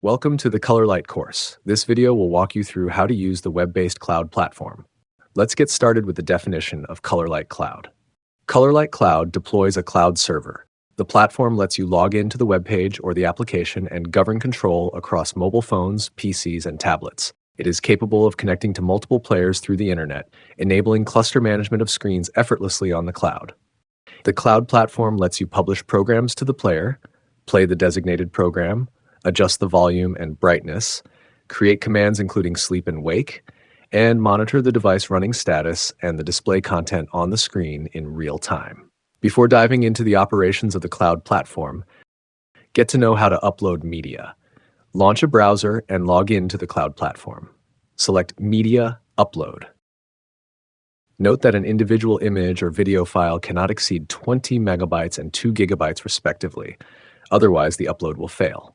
Welcome to the Colorlight course. This video will walk you through how to use the web-based cloud platform. Let's get started with the definition of Colorlight Cloud. Colorlight Cloud deploys a cloud server. The platform lets you log into the web page or the application and govern control across mobile phones, PCs, and tablets. It is capable of connecting to multiple players through the internet, enabling cluster management of screens effortlessly on the cloud. The cloud platform lets you publish programs to the player, play the designated program, adjust the volume and brightness, create commands including sleep and wake, and monitor the device running status and the display content on the screen in real time. Before diving into the operations of the cloud platform, get to know how to upload media. Launch a browser and log in to the cloud platform. Select Media Upload. Note that an individual image or video file cannot exceed 20 megabytes and 2 gigabytes respectively, otherwise the upload will fail.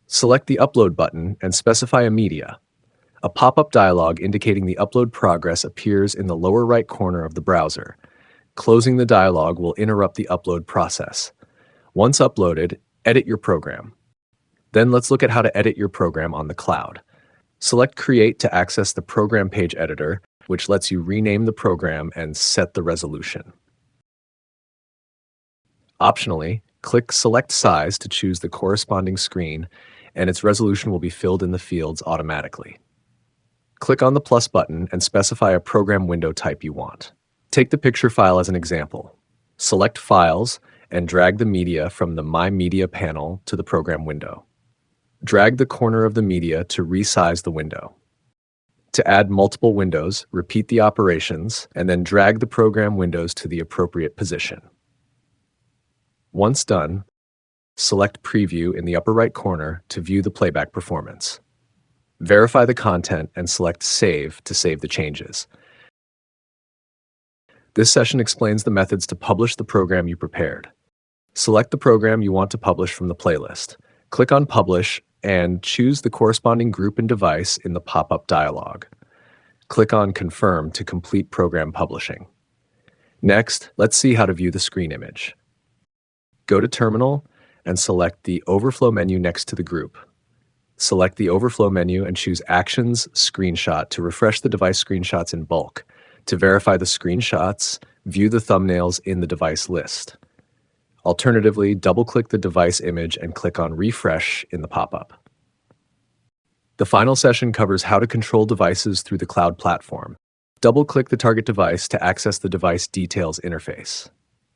Select the Upload button and specify a media. A pop-up dialog indicating the upload progress appears in the lower right corner of the browser. Closing the dialog will interrupt the upload process. Once uploaded, edit your program. Then let's look at how to edit your program on the cloud. Select Create to access the Program Page Editor, which lets you rename the program and set the resolution. Optionally, click Select Size to choose the corresponding screen, and its resolution will be filled in the fields automatically. Click on the plus button and specify a program window type you want. Take the picture file as an example. Select Files and drag the media from the My Media panel to the program window. Drag the corner of the media to resize the window. To add multiple windows, repeat the operations and then drag the program windows to the appropriate position. Once done, select Preview in the upper right corner to view the playback performance. Verify the content and select Save to save the changes. This session explains the methods to publish the program you prepared. Select the program you want to publish from the playlist. Click on Publish and choose the corresponding group and device in the pop-up dialog. Click on Confirm to complete program publishing. Next, let's see how to view the screen image. Go to Terminal and select the Overflow menu next to the group. Select the Overflow menu and choose Actions Screenshot to refresh the device screenshots in bulk. To verify the screenshots, view the thumbnails in the device list. Alternatively, double-click the device image and click on Refresh in the pop-up. The final session covers how to control devices through the cloud platform. Double-click the target device to access the device details interface.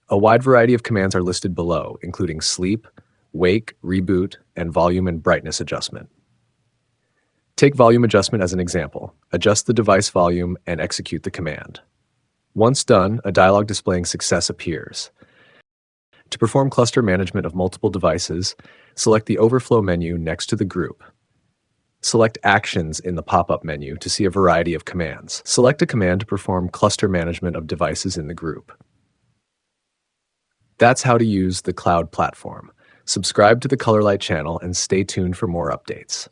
A wide variety of commands are listed below, including sleep, wake, reboot, and volume and brightness adjustment. Take volume adjustment as an example. Adjust the device volume and execute the command. Once done, a dialog displaying success appears. To perform cluster management of multiple devices, select the Overflow menu next to the group. Select Actions in the pop-up menu to see a variety of commands. Select a command to perform cluster management of devices in the group. That's how to use the cloud platform. Subscribe to the Colorlight channel and stay tuned for more updates.